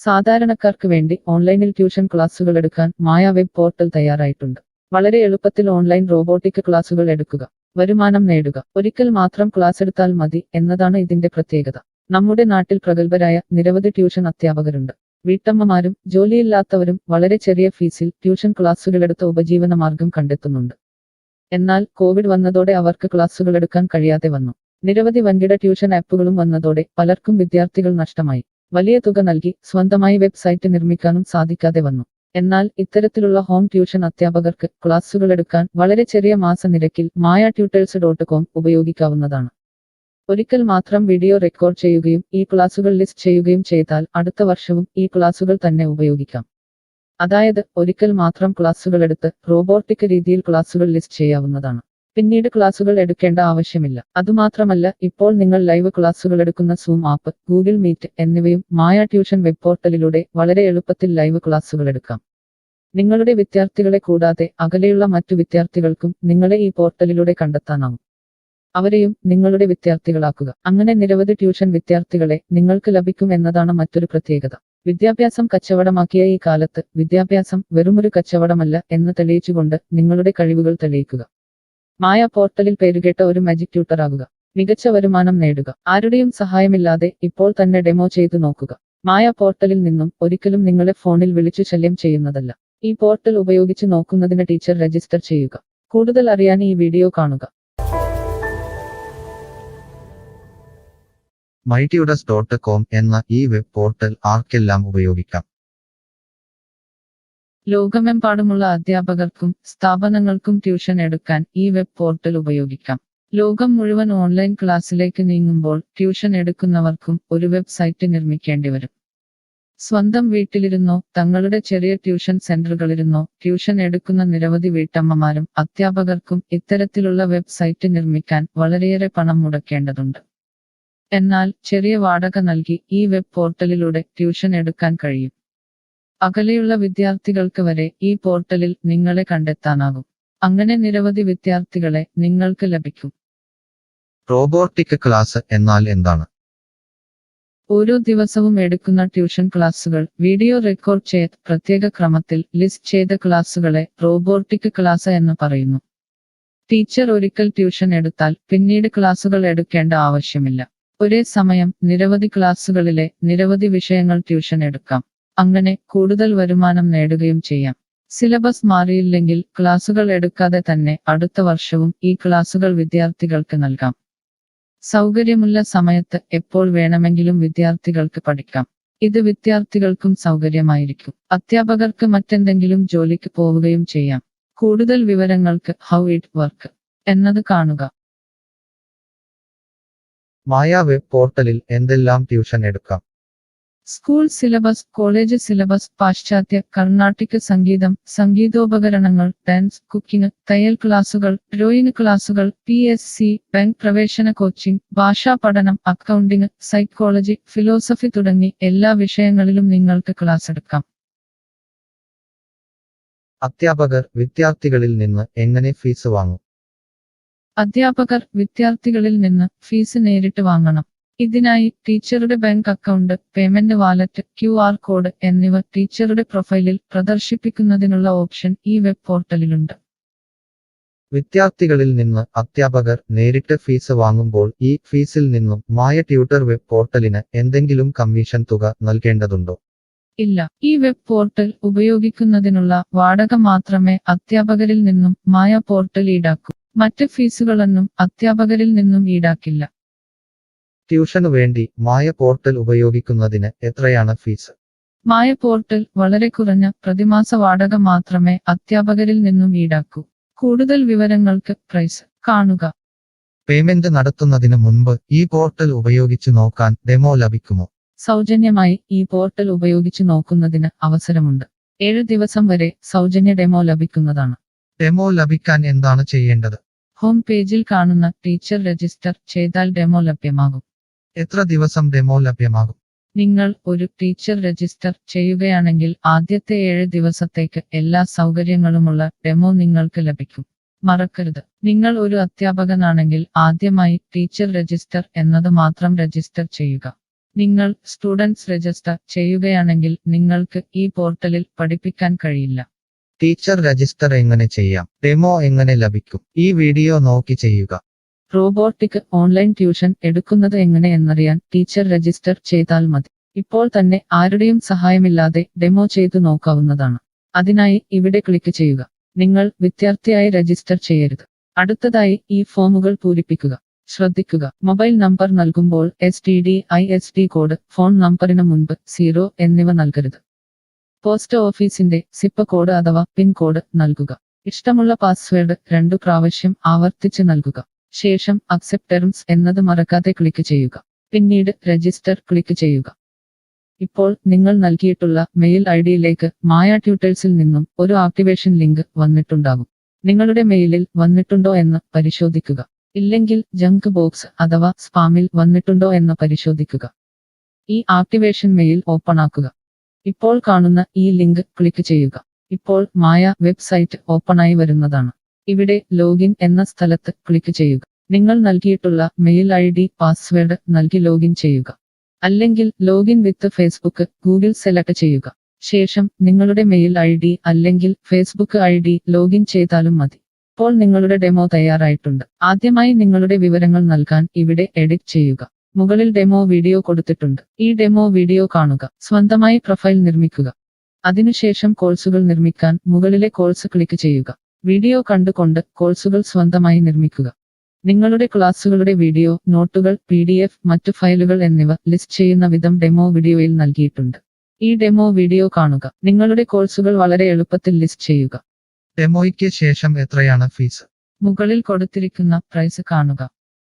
സാധാരണക്കാർക്ക് വേണ്ടി ഓൺലൈനിൽ ട്യൂഷൻ ക്ലാസുകൾ എടുക്കാൻ മായ വെബ് പോർട്ടൽ തയ്യാറായിട്ടുണ്ട്. വളരെ എളുപ്പത്തിൽ ഓൺലൈൻ റോബോട്ടിക് ക്ലാസുകൾ എടുക്കുക, വരുമാനം നേടുക. ഒരിക്കൽ മാത്രം ക്ലാസ് എടുത്താൽ മതി എന്നതാണ് ഇതിന്റെ പ്രത്യേകത. നമ്മുടെ നാട്ടിൽ പ്രഗത്ഭരായ നിരവധി ട്യൂഷൻ അധ്യാപകരുണ്ട്. വീട്ടമ്മമാരും ജോലിയില്ലാത്തവരും വളരെ ചെറിയ ഫീസിൽ ട്യൂഷൻ ക്ലാസുകളെടുത്ത് ഉപജീവന മാർഗം കണ്ടെത്തുന്നുണ്ട്. എന്നാൽ കോവിഡ് വന്നതോടെ അവർക്ക് ക്ലാസുകൾ എടുക്കാൻ കഴിയാതെ വന്നു. നിരവധി വൻകിട ട്യൂഷൻ ആപ്പുകളും വന്നതോടെ പലർക്കും വിദ്യാർത്ഥികൾ നഷ്ടമായി. വലിയ തുക നൽകി സ്വന്തമായി വെബ്സൈറ്റ് നിർമ്മിക്കാനും സാധിക്കാതെ വന്നു. എന്നാൽ ഇത്തരത്തിലുള്ള ഹോം ട്യൂഷൻ അധ്യാപകർക്ക് ക്ലാസുകൾ എടുക്കാൻ വളരെ ചെറിയ മാസ നിരക്കിൽ mayatutors.com ഉപയോഗിക്കാവുന്നതാണ്. ഒരിക്കൽ മാത്രം വീഡിയോ റെക്കോർഡ് ചെയ്യുകയും ഈ ക്ലാസുകൾ ലിസ്റ്റ് ചെയ്യുകയും ചെയ്താൽ അടുത്ത വർഷവും ഈ ക്ലാസുകൾ തന്നെ ഉപയോഗിക്കാം. അതായത് ഒരിക്കൽ മാത്രം ക്ലാസുകൾ എടുത്ത് റോബോട്ടിക് രീതിയിൽ ക്ലാസുകൾ ലിസ്റ്റ് ചെയ്യാവുന്നതാണ്. പിന്നീട് ക്ലാസുകൾ എടുക്കേണ്ട ആവശ്യമില്ല. അതുമാത്രമല്ല, ഇപ്പോൾ നിങ്ങൾ ലൈവ് ക്ലാസുകൾ എടുക്കുന്ന സൂം ആപ്പ്, ഗൂഗിൾ മീറ്റ് എന്നിവയും മായ ട്യൂഷൻ വെബ് പോർട്ടലിലൂടെ വളരെ എളുപ്പത്തിൽ ലൈവ് ക്ലാസുകൾ എടുക്കാം. നിങ്ങളുടെ വിദ്യാർത്ഥികളെ കൂടാതെ അകലെയുള്ള മറ്റു വിദ്യാർത്ഥികൾക്കും നിങ്ങളെ ഈ പോർട്ടലിലൂടെ കണ്ടെത്താനാവും. അവരെയും നിങ്ങളുടെ വിദ്യാർത്ഥികളാക്കുക. അങ്ങനെ നിരവധി ട്യൂഷൻ വിദ്യാർത്ഥികളെ നിങ്ങൾക്ക് ലഭിക്കും എന്നതാണ് മറ്റൊരു പ്രത്യേകത. വിദ്യാഭ്യാസം കച്ചവടമാക്കിയ ഈ കാലത്ത് വിദ്യാഭ്യാസം വെറുമൊരു കച്ചവടമല്ല എന്ന് തെളിയിച്ചുകൊണ്ട് നിങ്ങളുടെ കഴിവുകൾ തെളിയിക്കുക. മായ പോർട്ടലിൽ പേരുകേട്ട ഒരു മാജിക് ട്യൂട്ടർ ആകുക. മികച്ച വരുമാനം നേടുക. ആരുടെയും സഹായമില്ലാതെ ഇപ്പോൾ തന്നെ ഡെമോ ചെയ്തു നോക്കുക. മായ പോർട്ടലിൽ നിന്നും ഒരിക്കലും നിങ്ങളെ ഫോണിൽ വിളിച്ചു ശല്യം ചെയ്യുന്നതല്ല. ഈ പോർട്ടൽ ഉപയോഗിച്ച് നോക്കുന്നതിന് ടീച്ചർ രജിസ്റ്റർ ചെയ്യുക. കൂടുതൽ അറിയാൻ ഈ വീഡിയോ കാണുക. mytutors.com എന്ന ഈ വെബ് പോർട്ടൽ ആർക്കെല്ലാം ഉപയോഗിക്കാം? ലോകമെമ്പാടുമുള്ള അധ്യാപകർക്കും സ്ഥാപനങ്ങൾക്കും ട്യൂഷൻ എടുക്കാൻ ഈ വെബ് പോർട്ടൽ ഉപയോഗിക്കാം. ലോകം മുഴുവൻ ഓൺലൈൻ ക്ലാസ്സിലേക്ക് നീങ്ങുമ്പോൾ ട്യൂഷൻ എടുക്കുന്നവർക്കും ഒരു വെബ്സൈറ്റ് നിർമ്മിക്കേണ്ടി വരും. സ്വന്തം വീട്ടിലിരുന്നോ തങ്ങളുടെ ചെറിയ ട്യൂഷൻ സെന്ററുകളിലിരുന്നോ ട്യൂഷൻ എടുക്കുന്ന നിരവധി വീട്ടമ്മമാരും അധ്യാപകർക്കും ഇത്തരത്തിലുള്ള വെബ്സൈറ്റ് നിർമ്മിക്കാൻ വളരെയേറെ പണം മുടക്കേണ്ടതുണ്ട്. എന്നാൽ ചെറിയ വാടക നൽകി ഈ വെബ് പോർട്ടലിലൂടെ ട്യൂഷൻ എടുക്കാൻ കഴിയും. അകലെയുള്ള വിദ്യാർത്ഥികൾക്ക് വരെ ഈ പോർട്ടലിൽ നിങ്ങളെ കണ്ടെത്താനാകും. അങ്ങനെ നിരവധി വിദ്യാർത്ഥികളെ നിങ്ങൾക്ക് ലഭിക്കും. റോബോട്ടിക് ക്ലാസ് എന്നാൽ എന്താണ്? ഓരോ ദിവസവും എടുക്കുന്ന ട്യൂഷൻ ക്ലാസുകൾ വീഡിയോ റെക്കോർഡ് ചെയ്ത് പ്രത്യേക ക്രമത്തിൽ ലിസ്റ്റ് ചെയ്ത ക്ലാസുകളെ റോബോട്ടിക് ക്ലാസ് എന്ന് പറയുന്നു. ടീച്ചർ ഒരിക്കൽ ട്യൂഷൻ എടുത്താൽ പിന്നീട് ക്ലാസുകൾ എടുക്കേണ്ട ആവശ്യമില്ല. ഒരേ സമയം നിരവധി ക്ലാസുകളിലെ നിരവധി വിഷയങ്ങൾ ട്യൂഷൻ എടുക്കാം. അങ്ങനെ കൂടുതൽ വരുമാനം നേടുകയും ചെയ്യാം. സിലബസ് മാറിയില്ലെങ്കിൽ ക്ലാസുകൾ എടുക്കാതെ തന്നെ അടുത്ത വർഷവും ഈ ക്ലാസുകൾ വിദ്യാർത്ഥികൾക്ക് നൽകാം. സൗകര്യമുള്ള സമയത്ത് എപ്പോൾ വേണമെങ്കിലും വിദ്യാർത്ഥികൾക്ക് പഠിക്കാം. ഇത് വിദ്യാർത്ഥികൾക്കും സൗകര്യമായിരിക്കും. അധ്യാപകർക്ക് മറ്റെന്തെങ്കിലും ജോലിക്ക് പോവുകയും ചെയ്യാം. കൂടുതൽ വിവരങ്ങൾക്ക് ഹൗ ഇറ്റ് വർക്ക് എന്നത് കാണുക. മായ വെബ് പോർട്ടലിൽ എന്തെല്ലാം ട്യൂഷൻ എടുക്കാം? സ്കൂൾ സിലബസ്, കോളേജ് സിലബസ്, പാശ്ചാത്യ, കർണാട്ടിക് സംഗീതം, സംഗീതോപകരണങ്ങൾ, ഡാൻസ്, കുക്കിംഗ്, തയ്യൽ ക്ലാസുകൾ, ഡ്രോയിങ് ക്ലാസുകൾ, PSC, ബാങ്ക് പ്രവേശന കോച്ചിംഗ്, ഭാഷാ പഠനം, അക്കൗണ്ടിംഗ്, സൈക്കോളജി, ഫിലോസഫി തുടങ്ങി എല്ലാ വിഷയങ്ങളിലും നിങ്ങൾക്ക് ക്ലാസ് എടുക്കാം. അധ്യാപകർ വിദ്യാർത്ഥികളിൽ നിന്ന് എങ്ങനെ ഫീസ് വാങ്ങും? അധ്യാപകർ വിദ്യാർത്ഥികളിൽ നിന്ന് ഫീസ് നേരിട്ട് വാങ്ങണം. ഇതിനായി ടീച്ചറുടെ bank account, payment wallet, QR code എന്നിവ ടീച്ചറുടെ പ്രൊഫൈലിൽ പ്രദർശിപ്പിക്കുന്നതിനുള്ള ഓപ്ഷൻ ഈ വെബ് പോർട്ടലിലുണ്ട്. വിദ്യാർത്ഥികളിൽ നിന്ന് അധ്യാപകർ നേരിട്ട് ഫീസ് വാങ്ങുമ്പോൾ ഈ ഫീസിൽ നിന്നും മായ ട്യൂട്ടർ വെബ് പോർട്ടലിന് എന്തെങ്കിലും കമ്മീഷൻ തുക നൽകേണ്ടതുണ്ടോ? ഇല്ല. ഈ വെബ് പോർട്ടൽ ഉപയോഗിക്കുന്നതിനുള്ള വാടക മാത്രമേ അധ്യാപകരിൽ നിന്നും മായ പോർട്ടൽ ഈടാക്കൂ. മറ്റ് ഫീസുകളൊന്നും അധ്യാപകരിൽ നിന്നും ഈടാക്കില്ല. ട്യൂഷനു വേണ്ടി മായ പോർട്ടൽ ഉപയോഗിക്കുന്നതിന് എത്രയാണ് ഫീസ്? മായ പോർട്ടൽ വളരെ കുറഞ്ഞ പ്രതിമാസ വാടക മാത്രമേ അധ്യാപകരിൽ നിന്നും ഈടാക്കൂ. കൂടുതൽ വിവരങ്ങൾക്ക് പ്രൈസ് കാണുക. പേയ്മെന്റ് നടത്തുന്നതിന് മുൻപ് ഈ പോർട്ടൽ ഉപയോഗിച്ചു നോക്കാൻ ഡെമോ ലഭിക്കുമോ? സൗജന്യമായി ഈ പോർട്ടൽ ഉപയോഗിച്ചു നോക്കുന്നതിന് അവസരമുണ്ട്. 7 ദിവസം വരെ സൗജന്യ ഡെമോ ലഭിക്കുന്നതാണ്. ഡെമോ ലഭിക്കാൻ എന്താണ് ചെയ്യേണ്ടത്? ഹോം പേജിൽ കാണുന്ന ടീച്ചർ രജിസ്റ്റർ ചെയ്താൽ ഡെമോ ലഭ്യമാകും. എത്ര ദിവസം ഡെമോ ലഭ്യമാകും? നിങ്ങൾ ഒരു ടീച്ചർ രജിസ്റ്റർ ചെയ്യുകയാണെങ്കിൽ ആദ്യത്തെ 7 ദിവസത്തേക്ക് എല്ലാ സൗകര്യങ്ങളുമുള്ള ഡെമോ നിങ്ങൾക്ക് ലഭിക്കും. മറക്കരുത്, നിങ്ങൾ ഒരു അധ്യാപകനാണെങ്കിൽ ആദ്യമായി ടീച്ചർ രജിസ്റ്റർ എന്നത് മാത്രം രജിസ്റ്റർ ചെയ്യുക. നിങ്ങൾ സ്റ്റുഡൻസ് രജിസ്റ്റർ ചെയ്യുകയാണെങ്കിൽ നിങ്ങൾക്ക് ഈ പോർട്ടലിൽ പഠിപ്പിക്കാൻ കഴിയില്ല. ടീച്ചർ രജിസ്റ്റർ എങ്ങനെ ചെയ്യാം? ഡെമോ എങ്ങനെ ലഭിക്കും? ഈ വീഡിയോ നോക്കി ചെയ്യുക. റോബോട്ടിക് ഓൺലൈൻ ട്യൂഷൻ എടുക്കുന്നത് എങ്ങനെ എന്നറിയാൻ ടീച്ചർ രജിസ്റ്റർ ചെയ്താൽ മതി. ഇപ്പോൾ തന്നെ ആരുടെയും സഹായമില്ലാതെ ഡെമോ ചെയ്തു നോക്കാവുന്നതാണ്. അതിനായി ഇവിടെ ക്ലിക്ക് ചെയ്യുക. നിങ്ങൾ വിദ്യാർത്ഥിയായി രജിസ്റ്റർ ചെയ്യരുത്. അടുത്തതായി ഈ ഫോമുകൾ പൂരിപ്പിക്കുക. ശ്രദ്ധിക്കുക, മൊബൈൽ നമ്പർ നൽകുമ്പോൾ STD/ISD കോഡ്, ഫോൺ നമ്പറിന് മുൻപ് 0 എന്നിവ നൽകരുത്. പോസ്റ്റ് ഓഫീസിന്റെ സിപ്പ് കോഡ് അഥവാ പിൻ കോഡ് നൽകുക. ഇഷ്ടമുള്ള പാസ്വേഡ് 2 പ്രാവശ്യം ആവർത്തിച്ച് നൽകുക. ശേഷം അക്സെപ്റ്റ് ടേംസ് എന്നത് മറക്കാതെ ക്ലിക്ക് ചെയ്യുക. പിന്നീട് രജിസ്റ്റർ ക്ലിക്ക് ചെയ്യുക. ഇപ്പോൾ നിങ്ങൾ നൽകിയിട്ടുള്ള മെയിൽ ഐഡിയിലേക്ക് മായ ട്യൂട്ടേഴ്സിൽ നിന്നും ഒരു ആക്ടിവേഷൻ ലിങ്ക് വന്നിട്ടുണ്ടാകും. നിങ്ങളുടെ മെയിലിൽ വന്നിട്ടുണ്ടോ എന്ന് പരിശോധിക്കുക. ഇല്ലെങ്കിൽ ജങ്ക് ബോക്സ് അഥവാ സ്പാമിൽ വന്നിട്ടുണ്ടോ എന്ന് പരിശോധിക്കുക. ഈ ആക്ടിവേഷൻ മെയിൽ ഓപ്പൺ ആക്കുക. ഇപ്പോൾ കാണുന്ന ഈ ലിങ്ക് ക്ലിക്ക് ചെയ്യുക. ഇപ്പോൾ മായ വെബ്സൈറ്റ് ഓപ്പണായി വരുന്നതാണ്. ഇവിടെ ലോഗിൻ എന്ന സ്ഥലത്ത് ക്ലിക്ക് ചെയ്യുക. നിങ്ങൾ നൽകിയിട്ടുള്ള മെയിൽ ID, പാസ്വേഡ് നൽകി ലോഗിൻ ചെയ്യുക. അല്ലെങ്കിൽ ലോഗിൻ വിത്ത് ഫേസ്ബുക്ക്, ഗൂഗിൾ സെലക്ട് ചെയ്യുക. ശേഷം നിങ്ങളുടെ മെയിൽ ID അല്ലെങ്കിൽ ഫേസ്ബുക്ക് ID ലോഗിൻ ചെയ്താലും മതി. ഇപ്പോൾ നിങ്ങളുടെ ഡെമോ തയ്യാറായിട്ടുണ്ട്. ആദ്യമായി നിങ്ങളുടെ വിവരങ്ങൾ നൽകാൻ ഇവിടെ എഡിറ്റ് ചെയ്യുക. മുകളിൽ ഡെമോ വീഡിയോ കൊടുത്തിട്ടുണ്ട്. ഈ ഡെമോ വീഡിയോ കാണുക. സ്വന്തമായി പ്രൊഫൈൽ നിർമ്മിക്കുക. അതിനുശേഷം കോഴ്സുകൾ നിർമ്മിക്കാൻ മുകളിലെ കോഴ്സ് ക്ലിക്ക് ചെയ്യുക. വീഡിയോ കണ്ടുകൊണ്ട് കോഴ്സുകൾ സ്വന്തമായി നിർമ്മിക്കുക. നിങ്ങളുടെ ക്ലാസുകളുടെ വീഡിയോ, നോട്ടുകൾ, PDF, മറ്റു ഫയലുകൾ എന്നിവ ലിസ്റ്റ് ചെയ്യുന്ന വിധം ഡെമോ വീഡിയോയിൽ നൽകിയിട്ടുണ്ട്. ഈ ഡെമോ വീഡിയോ കാണുക. നിങ്ങളുടെ കോഴ്സുകൾ വളരെ എളുപ്പത്തിൽ ലിസ്റ്റ് ചെയ്യുക. ഡെമോയ്ക്ക് ശേഷം എത്രയാണ് ഫീസ്? മുകളിൽ കൊടുത്തിരിക്കുന്ന പ്രൈസ് കാണുക.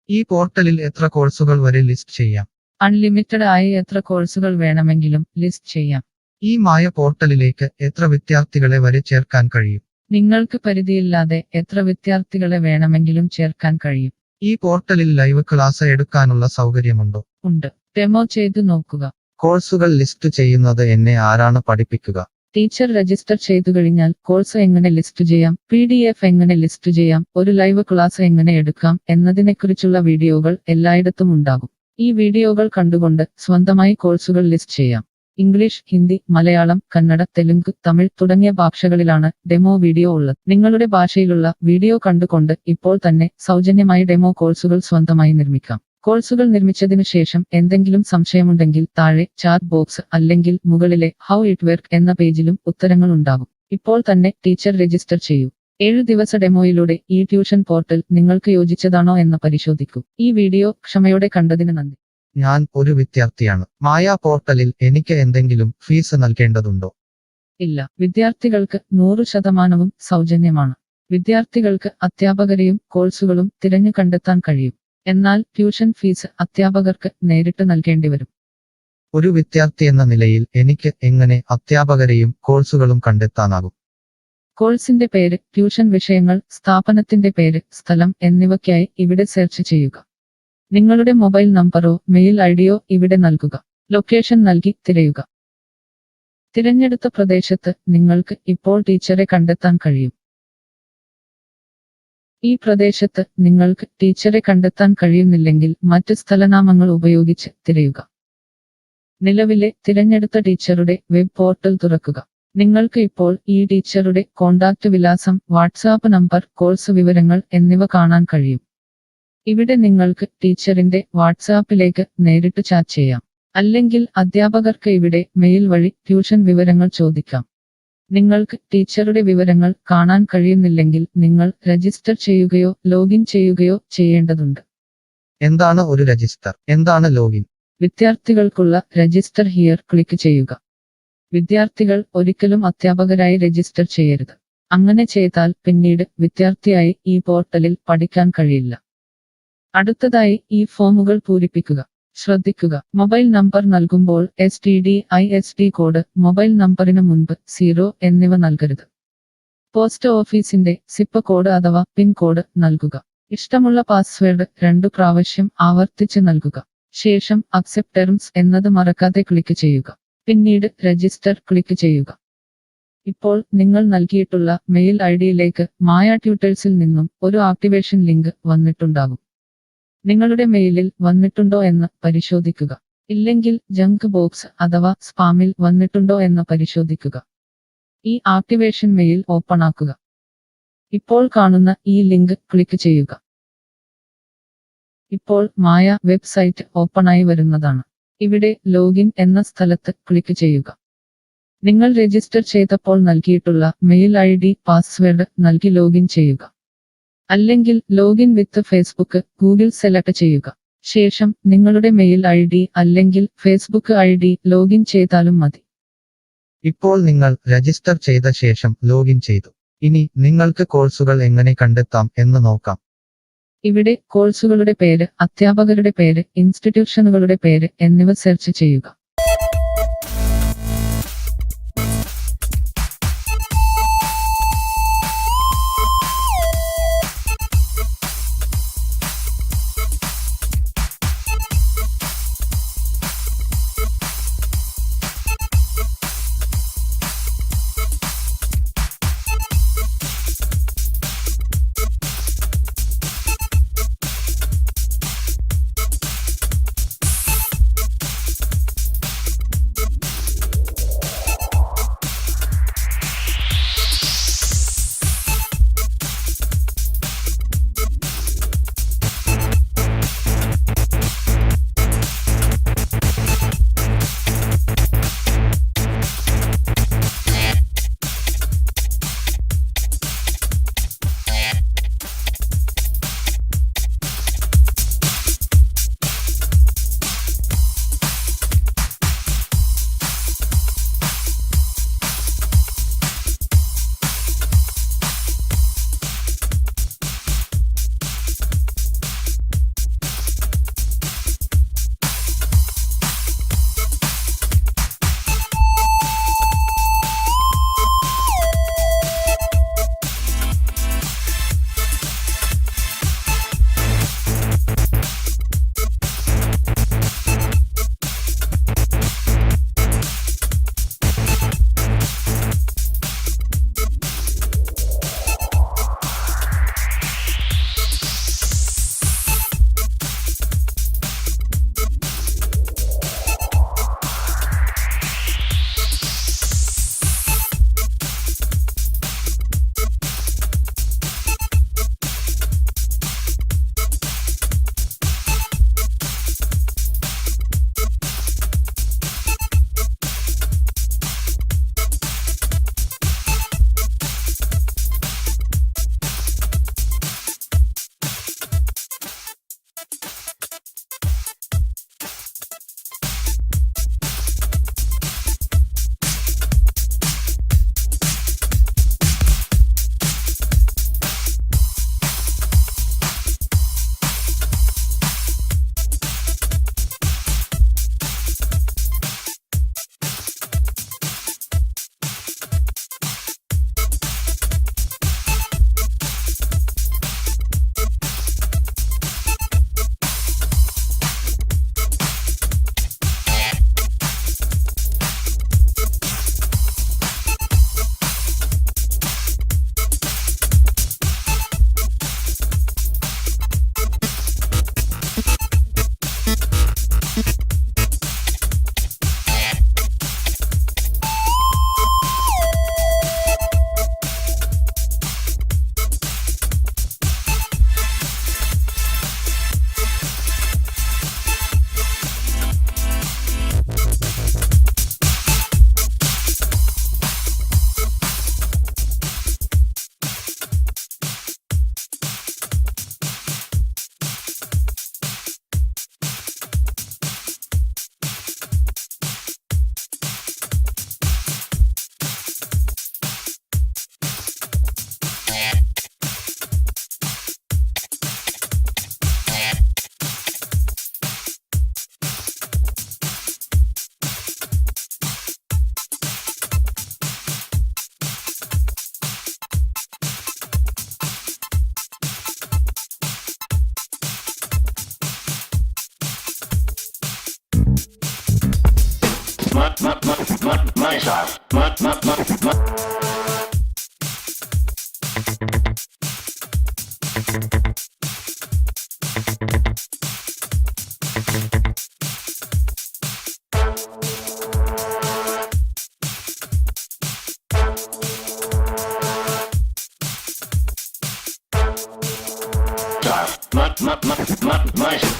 ഈ പോർട്ടലിൽ എത്ര കോഴ്സുകൾ വരെ ലിസ്റ്റ് ചെയ്യാം? അൺലിമിറ്റഡ് ആയി എത്ര കോഴ്സുകൾ വേണമെങ്കിലും ലിസ്റ്റ് ചെയ്യാം. ഈ മായ പോർട്ടലിലേക്ക് എത്ര വിദ്യാർത്ഥികളെ വരെ ചേർക്കാൻ കഴിയും? നിങ്ങൾക്ക് പരിധിയില്ലാതെ എത്ര വിദ്യാർത്ഥികളെ വേണമെങ്കിലും ചേർക്കാൻ കഴിയും. ഈ പോർട്ടലിൽ ലൈവ് ക്ലാസ് എടുക്കാനുള്ള സൗകര്യമുണ്ടോ? ഉണ്ട്. ഡെമോ ചെയ്തു നോക്കുക. കോഴ്സുകൾ ലിസ്റ്റ് ചെയ്യുന്നത് എന്നെ ആരാണ് പഠിപ്പിക്കുക? ടീച്ചർ രജിസ്റ്റർ ചെയ്തു കഴിഞ്ഞാൽ കോഴ്സ് എങ്ങനെ ലിസ്റ്റ് ചെയ്യാം, PDF എങ്ങനെ ലിസ്റ്റ് ചെയ്യാം, ഒരു ലൈവ് ക്ലാസ് എങ്ങനെ എടുക്കാം എന്നതിനെക്കുറിച്ചുള്ള വീഡിയോകൾ എല്ലായിടത്തും ഉണ്ടാകും. ഈ വീഡിയോകൾ കണ്ടുകൊണ്ട് സ്വന്തമായി കോഴ്സുകൾ ലിസ്റ്റ് ചെയ്യാം. ഇംഗ്ലീഷ്, ഹിന്ദി, മലയാളം, കന്നഡ, തെലുങ്ക്, തമിഴ് തുടങ്ങിയ ഭാഷകളിലാണ് ഡെമോ വീഡിയോ ഉള്ളത്. നിങ്ങളുടെ ഭാഷയിലുള്ള വീഡിയോ കണ്ടുകൊണ്ട് ഇപ്പോൾ തന്നെ സൗജന്യമായി ഡെമോ കോഴ്സുകൾ സ്വന്തമായി നിർമ്മിക്കാം. കോഴ്സുകൾ നിർമ്മിച്ചതിനു ശേഷം എന്തെങ്കിലും സംശയമുണ്ടെങ്കിൽ താഴെ ചാറ്റ് ബോക്സ് അല്ലെങ്കിൽ മുകളിലെ ഹൗ ഇറ്റ് വർക്ക് എന്ന പേജിലും ഉത്തരങ്ങൾ ഉണ്ടാകും. ഇപ്പോൾ തന്നെ ടീച്ചർ രജിസ്റ്റർ ചെയ്യൂ. 7 ദിവസ ഡെമോയിലൂടെ ഈ ട്യൂഷൻ പോർട്ടൽ നിങ്ങൾക്ക് യോജിച്ചതാണോ എന്ന് പരിശോധിക്കൂ. ഈ വീഡിയോ ക്ഷമയോടെ കണ്ടതിന് നന്ദി. ഞാൻ ഒരു വിദ്യാർത്ഥിയാണ്. മായ പോർട്ടലിൽ എനിക്ക് എന്തെങ്കിലും ഫീസ് നൽകേണ്ടതുണ്ടോ? ഇല്ല. വിദ്യാർത്ഥികൾക്ക് 100% സൗജന്യമാണ്. വിദ്യാർത്ഥികൾക്ക് അധ്യാപകരെയും കോഴ്സുകളും തിരഞ്ഞു കണ്ടെത്താൻ കഴിയും. എന്നാൽ ട്യൂഷൻ ഫീസ് അധ്യാപകർക്ക് നേരിട്ട് നൽകേണ്ടി വരും. ഒരു വിദ്യാർത്ഥി എന്ന നിലയിൽ എനിക്ക് എങ്ങനെ അധ്യാപകരെയും കോഴ്സുകളും കണ്ടെത്താനാകും? കോഴ്സിന്റെ പേര്, ട്യൂഷൻ വിഷയങ്ങൾ, സ്ഥാപനത്തിന്റെ പേര്, സ്ഥലം എന്നിവയ്ക്കായി ഇവിടെ സെർച്ച് ചെയ്യുക. നിങ്ങളുടെ മൊബൈൽ നമ്പറോ മെയിൽ ഐഡിയോ ഇവിടെ നൽകുക. ലൊക്കേഷൻ നൽകി തിരയുക. തിരഞ്ഞെടുത്ത പ്രദേശത്ത് നിങ്ങൾക്ക് ഇപ്പോൾ ടീച്ചറെ കണ്ടെത്താൻ കഴിയും. ഈ പ്രദേശത്ത് നിങ്ങൾക്ക് ടീച്ചറെ കണ്ടെത്താൻ കഴിയുന്നില്ലെങ്കിൽ മറ്റ് സ്ഥലനാമങ്ങൾ ഉപയോഗിച്ച് തിരയുക. നിലവിലെ തിരഞ്ഞെടുത്ത ടീച്ചറുടെ വെബ് പോർട്ടൽ തുറക്കുക. നിങ്ങൾക്ക് ഇപ്പോൾ ഈ ടീച്ചറുടെ കോൺടാക്റ്റ് വിലാസം, വാട്സാപ്പ് നമ്പർ, കോഴ്സ് വിവരങ്ങൾ എന്നിവ കാണാൻ കഴിയും. ഇവിടെ നിങ്ങൾക്ക് ടീച്ചറിന്റെ വാട്സാപ്പിലേക്ക് നേരിട്ട് ചാറ്റ് ചെയ്യാം. അല്ലെങ്കിൽ അധ്യാപകർക്ക് ഇവിടെ മെയിൽ വഴി ട്യൂഷൻ വിവരങ്ങൾ ചോദിക്കാം. നിങ്ങൾക്ക് ടീച്ചറുടെ വിവരങ്ങൾ കാണാൻ കഴിയുന്നില്ലെങ്കിൽ നിങ്ങൾ രജിസ്റ്റർ ചെയ്യുകയോ ലോഗിൻ ചെയ്യുകയോ ചെയ്യേണ്ടതുണ്ട്. എന്താണ് ഒരു രജിസ്റ്റർ? എന്താണ് ലോഗിൻ? വിദ്യാർത്ഥികൾക്കുള്ള രജിസ്റ്റർ ഹിയർ ക്ലിക്ക് ചെയ്യുക. വിദ്യാർത്ഥികൾ ഒരിക്കലും അധ്യാപകരായി രജിസ്റ്റർ ചെയ്യരുത്. അങ്ങനെ ചെയ്താൽ പിന്നീട് വിദ്യാർത്ഥിയായി ഈ പോർട്ടലിൽ പഠിക്കാൻ കഴിയില്ല. അടുത്തതായി ഈ ഫോമുകൾ പൂരിപ്പിക്കുക. ശ്രദ്ധിക്കുക, മൊബൈൽ നമ്പർ നൽകുമ്പോൾ STD/ISD കോഡ്, മൊബൈൽ നമ്പറിന് മുൻപ് 0 എന്നിവ നൽകരുത്. പോസ്റ്റ് ഓഫീസിന്റെ സിപ്പ് കോഡ് അഥവാ പിൻ കോഡ് നൽകുക. ഇഷ്ടമുള്ള പാസ്വേഡ് 2 പ്രാവശ്യം ആവർത്തിച്ച് നൽകുക. ശേഷം അക്സെപ്റ്റ് ടേംസ് എന്നത് മറക്കാതെ ക്ലിക്ക് ചെയ്യുക. പിന്നീട് രജിസ്റ്റർ ക്ലിക്ക് ചെയ്യുക. ഇപ്പോൾ നിങ്ങൾ നൽകിയിട്ടുള്ള മെയിൽ ഐഡിയിലേക്ക് മായ ട്യൂട്ടേഴ്സിൽ നിന്നും ഒരു ആക്ടിവേഷൻ ലിങ്ക് വന്നിട്ടുണ്ടാകും. നിങ്ങളുടെ മെയിലിൽ വന്നിട്ടുണ്ടോ എന്ന് പരിശോധിക്കുക. ഇല്ലെങ്കിൽ ജങ്ക് ബോക്സ് അഥവാ സ്പാമിൽ വന്നിട്ടുണ്ടോ എന്ന് പരിശോധിക്കുക. ഈ ആക്ടിവേഷൻ മെയിൽ ഓപ്പൺ ആക്കുക. ഇപ്പോൾ കാണുന്ന ഈ ലിങ്ക് ക്ലിക്ക് ചെയ്യുക. ഇപ്പോൾ മായ വെബ്സൈറ്റ് ഓപ്പണായി വരുന്നതാണ്. ഇവിടെ ലോഗിൻ എന്ന സ്ഥലത്ത് ക്ലിക്ക് ചെയ്യുക. നിങ്ങൾ രജിസ്റ്റർ ചെയ്തപ്പോൾ നൽകിയിട്ടുള്ള മെയിൽ ID പാസ്വേഡ് നൽകി ലോഗിൻ ചെയ്യുക. അല്ലെങ്കിൽ ലോഗിൻ വിത്ത് ഫേസ്ബുക്ക് ഗൂഗിൾ സെലക്ട് ചെയ്യുക. ശേഷം നിങ്ങളുടെ മെയിൽ ID അല്ലെങ്കിൽ ഫേസ്ബുക്ക് ID ലോഗിൻ ചെയ്താലും മതി. ഇപ്പോൾ നിങ്ങൾ രജിസ്റ്റർ ചെയ്ത ശേഷം ലോഗിൻ ചെയ്തു. ഇനി നിങ്ങൾക്ക് കോഴ്സുകൾ എങ്ങനെ കണ്ടെത്താം എന്ന് നോക്കാം. ഇവിടെ കോഴ്സുകളുടെ പേര്, അധ്യാപകരുടെ പേര്, ഇൻസ്റ്റിറ്റ്യൂഷനുകളുടെ പേര് എന്നിവ സെർച്ച് ചെയ്യുക. Mush.